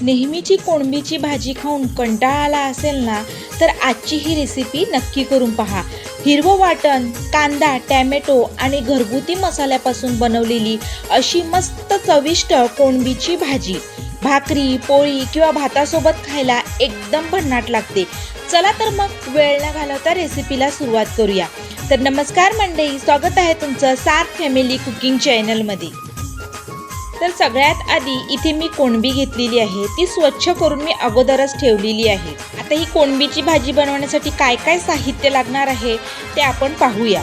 नेहमीची कोळंबीची भाजी खाऊन कंटाळा आला असेल ना, तर आजची ही रेसिपी नक्की करून पहा। हिरवं वाटण, कांदा, टॅमॅटो आणि घरगुती मसाल्यापासून बनवलेली अशी मस्त चविष्ट कोळंबीची भाजी भाकरी, पोळी किंवा भातासोबत खायला एकदम भन्नाट लागते। चला तर मग वेळ न घालवता रेसिपीला सुरुवात करूया। तर नमस्कार मंडळी, स्वागत आहे तुमचं सार्थ फॅमिली कुकिंग चॅनलमध्ये। तर सगळ्यात आधी इथे मी कोळंबी घेतलेली आहे, ती स्वच्छ करून मी अगोदरच ठेवलेली आहे। आता ही कोळंबीची भाजी बनवण्यासाठी काय काय साहित्य लागणार आहे ते आपण पाहूया।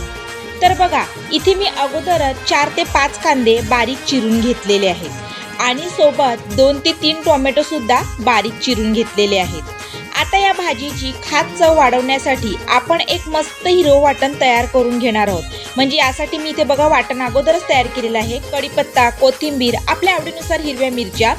तर बघा, इथे मी अगोदरच 4 ते 5 कांदे बारीक चिरून घेतलेले आहेत आणि सोबत 2 ते 3 टोमॅटो सुद्धा बारीक चिरून घेतलेले आहेत। आता या भाजीची खास चव वाढवण्यासाठी आपण एक मस्त हिरवं वाटण तयार करून घेणार आहोत। म्हणजे यासाठी मी इथे बघा वाटण अगोदरच तयार केलेलं आहे। कढीपत्ता, कोथिंबीर, आपल्या आवडीनुसार हिरव्या मिरच्या,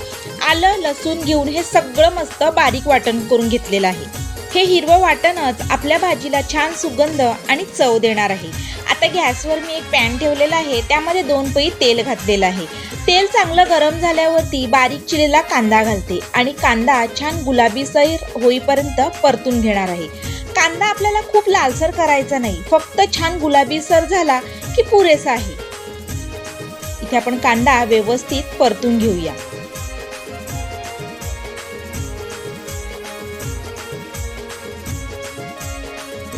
आलं, लसूण घेऊन हे सगळं मस्त बारीक वाटण करून घेतलेलं आहे। हे हिरवं वाटणच आपल्या भाजीला छान सुगंध आणि चव देणार आहे। आता गॅसवर मी एक पॅन ठेवलेला आहे, त्यामध्ये 2 पळी तेल घातलेलं आहे। तेल चांगलं गरम झाल्यावरती बारीक चिरलेला कांदा घालते आणि कांदा छान गुलाबीसर होईपर्यंत परतून घेणार आहे। कांदा आपल्याला खूप लालसर करायचा नाही, फक्त छान गुलाबीसर झाला की पुरेसा आहे। इथे आपण कांदा व्यवस्थित परतून घेऊया।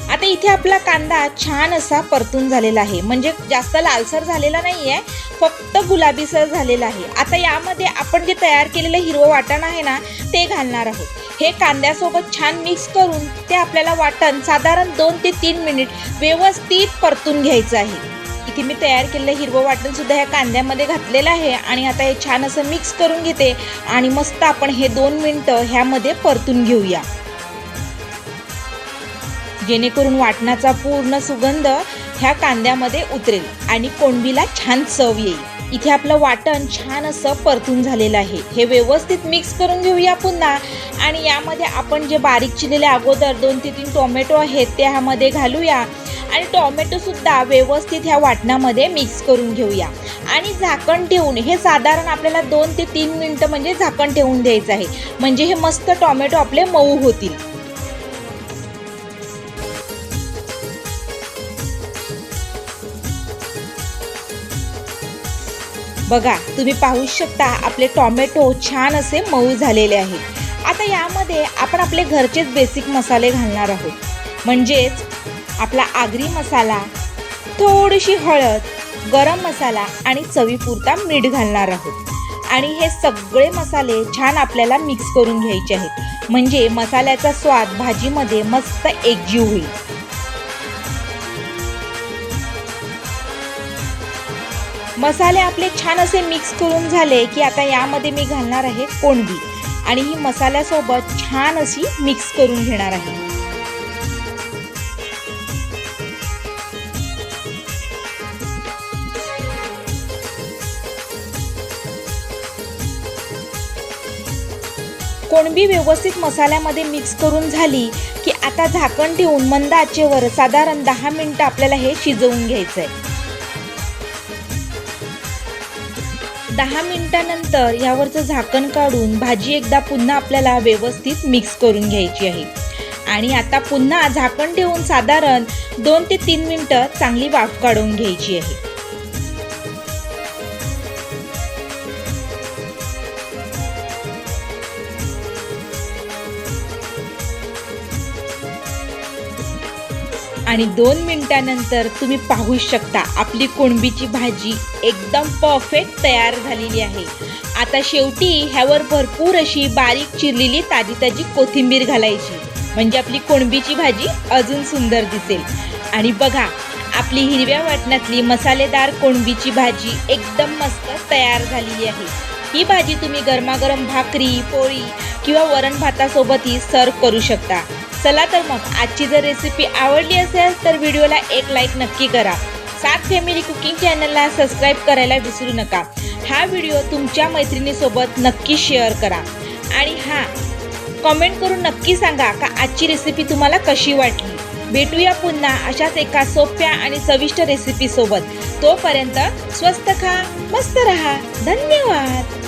आता इथे आपला कांदा छान असा परतून झालेला आहे, म्हणजे जास्त लालसर झालेला नाहीये, फक्त गुलाबीसर झालेला आहे। आता यामध्ये आपण जे तयार केलेलं हिरवं वाटण आहे ना, ते घालणार आहोत। हे कांद्यासोबत छान मिक्स करून ते आपल्याला वाटण साधारण 2 ते 3 मिनिट व्यवस्थित परतून घ्यायचं आहे। इथे मी तयार केलेलं हिरवं वाटण सुद्धा ह्या कांद्यामध्ये घातलेलं आहे आणि आता हे छान असं मिक्स करून घेते आणि मस्त आपण हे 2 मिनिटं ह्यामध्ये परतून घेऊया, जेणेकरून वाटणाचा पूर्ण सुगंध ह्या कांद्यामध्ये उतरेल आणि कोळंबीला छान चव येईल। इथे आपलं वाटण छान असं परतून झालेलं आहे। हे व्यवस्थित मिक्स करून घेऊया पुन्हा आणि यामध्ये आपण जे बारीक चिरलेले अगोदर 2 ते 3 टोमॅटो आहेत ते ह्यामध्ये घालूया आणि टोमॅटो सुद्धा व्यवस्थित ह्या वाटणामध्ये मिक्स करून घेऊया आणि झाकण ठेवून हे साधारण आपल्याला 2 ते 3 मिनिटं म्हणजे झाकण ठेवून द्यायचं आहे, म्हणजे हे मस्त टोमॅटो आपले मऊ होतील। बघा, तुम्ही पाहू शकता आपले टोमॅटो छान असे मऊ झालेले आहेत। आता यामध्ये आपण आपले घरचेच बेसिक मसाले घालणार आहोत, म्हणजेच आपला आगरी मसाला, थोडीशी हळद, गरम मसाला आणि चवीपुरता मीठ घालणार आहोत आणि हे सगळे मसाले छान आपल्याला मिक्स करून घ्यायचे आहेत, म्हणजे मसाल्याचा स्वाद भाजीमध्ये मस्त एकजीव होईल। मसाले आपले छान असे मिक्स करून झाले की आता यामध्ये मी घालणार आहे कोळंबी आणि ही मसाल्यासोबत छान अशी मिक्स करून घेणार आहे। कोळंबी व्यवस्थित मसाल्यामध्ये मिक्स करून झाली की आता झाकण ठेवून मंद आचेवर साधारण 10 मिनिटं आपल्याला हे शिजवून घ्यायचं आहे। 10 मिनिटांनंतर यावरचं झाकण काढून भाजी एकदा पुन्हा आपल्याला व्यवस्थित मिक्स करून घ्यायची आहे आणि आता पुन्हा झाकण ठेवून साधारण 2 ते 3 मिनिटं चांगली वाफ काढून घ्यायची आहे। आणि 2 मिनिटांनंतर तुम्ही पाहू शकता आपली कोळंबीची भाजी एकदम परफेक्ट तयार झालेली आहे। आता शेवटी ह्यावर भरपूर अशी बारीक चिरलेली ताजी कोथिंबीर घालायची, म्हणजे आपली कोळंबीची भाजी अजून सुंदर दिसेल। आणि बघा, आपली हिरव्या वाटणातली मसालेदार कोळंबीची भाजी एकदम मस्त तयार झालेली आहे। ही भाजी तुम्ही गरमागरम भाकरी, पोळी किंवा वरण भातासोबतही सर्व करू शकता। चला तर मग, आजची जर रेसिपी आवडली असेल तर व्हिडिओला एक लाईक नक्की करा। सार्थ फॅमिली कुकिंग चॅनलला सबस्क्राईब करायला विसरू नका। हा व्हिडिओ तुमच्या मैत्रिणीसोबत नक्की शेअर करा आणि कमेंट करून नक्की सांगा का आजची रेसिपी तुम्हाला कशी वाटली। भेटूया पुन्हा अशाच एका सोप्या आणि चविष्ट रेसिपी सोबत। तोपर्यंत स्वस्त खा, मस्त रहा। धन्यवाद।